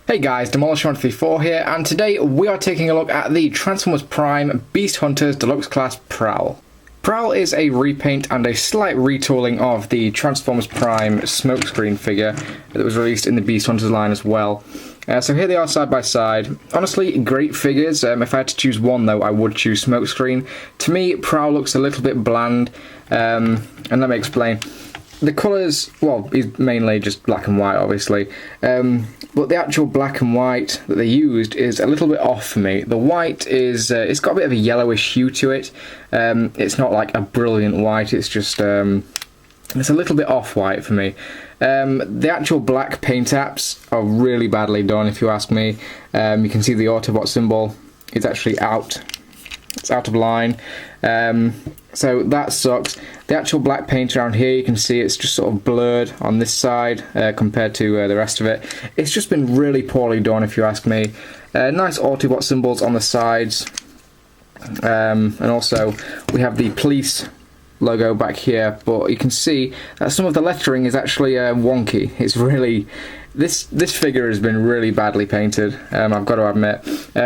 Hey guys, Demolish134 here, and today we are taking a look at the Transformers Prime Beast Hunters Deluxe Class Prowl. Prowl is a repaint and a slight retooling of the Transformers Prime smokescreen figure that was released in the Beast Hunters line as well. So here they are side by side. Honestly, great figures. If I had to choose one though, I would choose smokescreen. To me, Prowl looks a little bit bland, and let me explain. The colours, well, is mainly just black and white, obviously, but the actual black and white that they used is a little bit off for me. The white is, it's got a bit of a yellowish hue to it. It's not like a brilliant white, it's just, it's a little bit off-white for me. The actual black paint apps are really badly done, if you ask me. You can see the Autobot symbol is actually out. It's out of line, so that sucks. The actual black paint around here, you can see it's just sort of blurred on this side compared to the rest of it. It's just been really poorly done, if you ask me. Nice Autobot symbols on the sides, and also we have the police logo back here, but you can see that some of the lettering is actually wonky. It's really... This figure has been really badly painted, I've got to admit.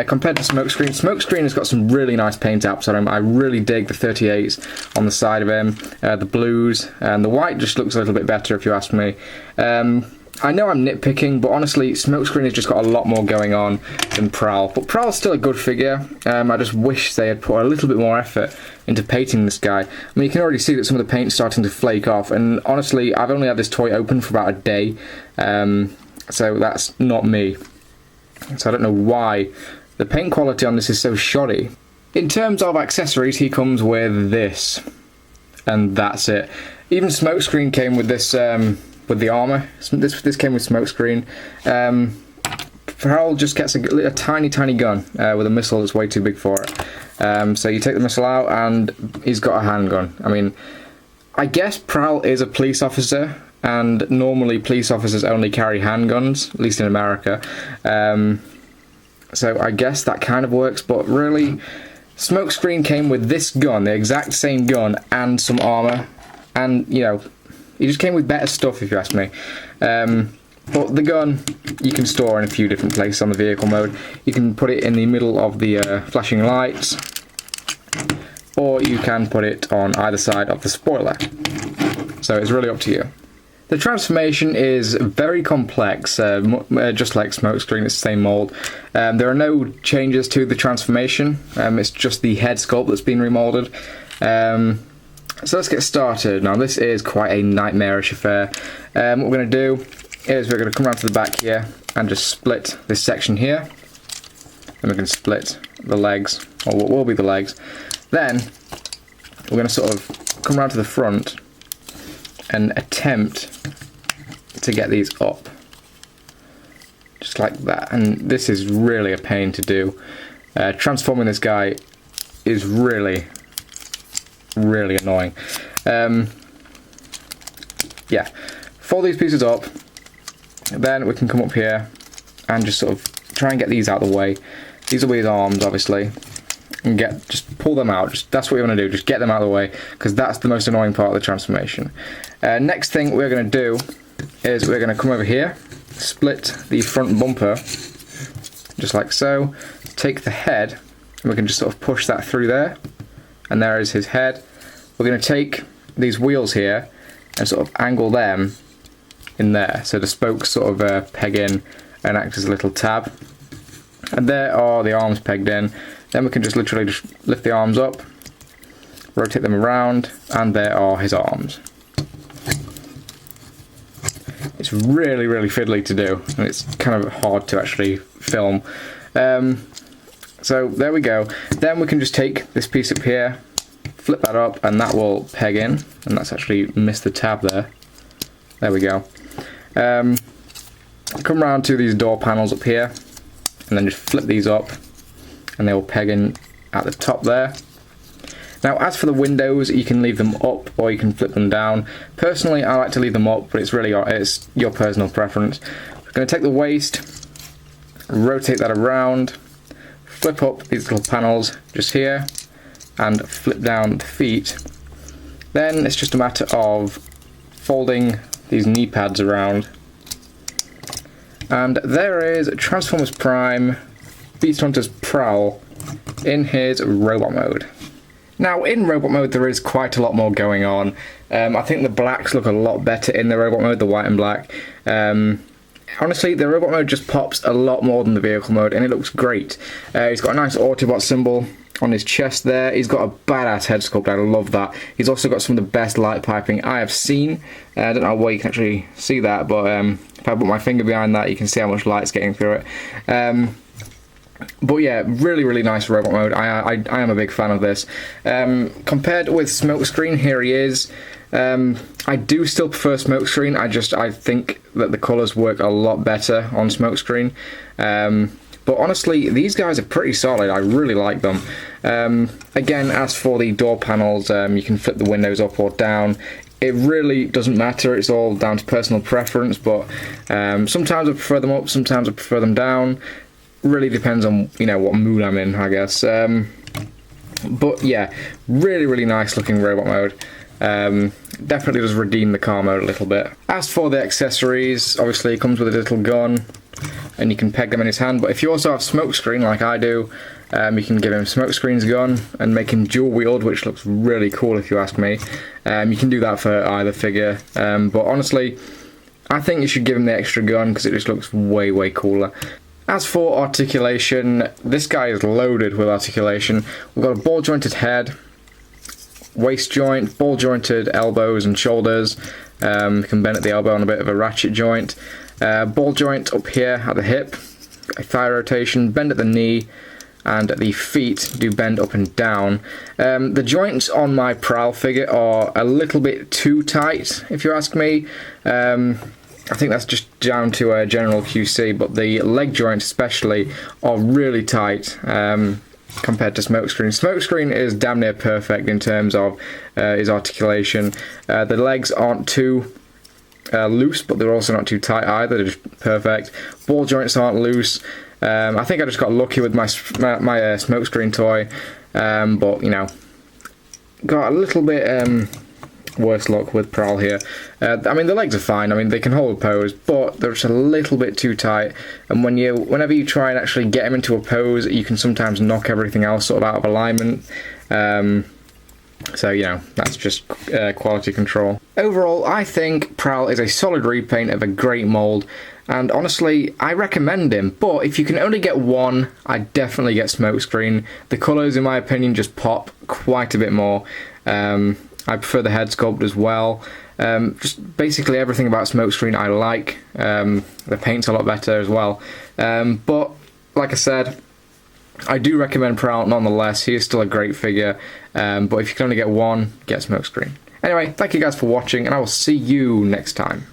Compared to Smokescreen, Smokescreen has got some really nice paint apps on him. I really dig the 38s on the side of him, the blues, and the white just looks a little bit better if you ask me. I know I'm nitpicking, but honestly, Smokescreen has just got a lot more going on than Prowl. But Prowl's still a good figure. I just wish they had put a little bit more effort into painting this guy. I mean, you can already see that some of the paint's starting to flake off, and honestly, I've only had this toy open for about a day, so that's not me. So I don't know why the paint quality on this is so shoddy. In terms of accessories, he comes with this, and that's it. Even Smokescreen came with this, with the armour. This came with Smokescreen. Prowl just gets a tiny gun with a missile that's way too big for it. So you take the missile out and he's got a handgun. I mean, I guess Prowl is a police officer, and normally police officers only carry handguns, at least in America. So I guess that kind of works, but really, Smokescreen came with this gun, the exact same gun, and some armour, and, you know, he just came with better stuff, if you ask me. But the gun you can store in a few different places on the vehicle mode. You can put it in the middle of the flashing lights, or you can put it on either side of the spoiler. So it's really up to you. The transformation is very complex, just like Smokescreen, it's the same mould. There are no changes to the transformation, it's just the head sculpt that's been remoulded. So let's get started. Now this is quite a nightmarish affair. What we're going to do is we're going to come around to the back here and just split this section here. And we're going to split the legs, or what will be the legs. Then we're going to sort of come around to the front and attempt to get these up. Just like that. And this is really a pain to do. Transforming this guy is really annoying. Yeah, fold these pieces up, then we can come up here and just sort of try and get these out of the way. These will be his arms, obviously, and just pull them out. That's what you want to do, just get them out of the way, because that's the most annoying part of the transformation. Next thing we're going to do is we're going to come over here, split the front bumper, just like so, take the head, and we can just sort of push that through there, and there is his head. We're going to take these wheels here and sort of angle them in there, so the spokes sort of peg in and act as a little tab. And there are the arms pegged in. Then we can just literally just lift the arms up, rotate them around, and there are his arms. It's really fiddly to do, and it's kind of hard to actually film. So there we go. Then we can just take this piece up here, flip that up, and that will peg in, and that's actually missed the tab there. There we go. Come around to these door panels up here, and then just flip these up, and they will peg in at the top there. Now, as for the windows, you can leave them up or you can flip them down. Personally, I like to leave them up, but it's your personal preference. We're going to take the waist, rotate that around, flip up these little panels just here, and flip down the feet. Then it's just a matter of folding these knee pads around And there is Transformers Prime Beast Hunters Prowl in his robot mode. Now, in robot mode, there is quite a lot more going on. I think the blacks look a lot better in the robot mode, the white and black. Honestly, the robot mode just pops a lot more than the vehicle mode, and it looks great. He's got a nice Autobot symbol on his chest there. He's got a badass head sculpt, I love that. He's also got some of the best light piping I have seen. I don't know where you can actually see that, but if I put my finger behind that, you can see how much light's getting through it. But yeah, really, really nice robot mode. I am a big fan of this. Compared with Smokescreen, here he is. I do still prefer Smokescreen. I think that the colours work a lot better on Smokescreen. But honestly, these guys are pretty solid. I really like them. Again, as for the door panels, you can flip the windows up or down. It really doesn't matter. It's all down to personal preference. But sometimes I prefer them up, sometimes I prefer them down. Really depends on, you know, what mood I'm in, I guess. But yeah, really, really nice looking robot mode. Definitely does redeem the car mode a little bit. As for the accessories, obviously it comes with a little gun, and you can peg them in his hand. But if you also have Smokescreen, like I do, you can give him Smokescreen's gun and make him dual wield, which looks really cool if you ask me. You can do that for either figure. But honestly, I think you should give him the extra gun because it just looks way, way cooler. As for articulation, this guy is loaded with articulation. We've got a ball jointed head, waist joint, ball jointed elbows and shoulders. You can bend at the elbow on a bit of a ratchet joint. Ball joint up here at the hip, a thigh rotation, bend at the knee, and the feet do bend up and down. The joints on my Prowl figure are a little bit too tight, if you ask me. I think that's just down to a general QC, but the leg joints especially are really tight compared to Smokescreen. Smokescreen is damn near perfect in terms of his articulation. The legs aren't too loose, but they're also not too tight either. They're just perfect. Ball joints aren't loose. I think I just got lucky with my Smokescreen toy, but you know, got a little bit worse luck with Prowl here. I mean, the legs are fine. I mean, they can hold a pose, but they're just a little bit too tight. And whenever you try and actually get him into a pose, you can sometimes knock everything else sort of out of alignment. So, you know, that's just quality control. Overall, I think Prowl is a solid repaint of a great mould, and honestly, I recommend him. But if you can only get one, I definitely get Smokescreen. The colours, in my opinion, just pop quite a bit more. I prefer the head sculpt as well. Just basically everything about Smokescreen I like. The paint's a lot better as well. But, like I said, I do recommend Prowl nonetheless. He is still a great figure. But if you can only get one, get Smokescreen. Anyway, thank you guys for watching, and I will see you next time.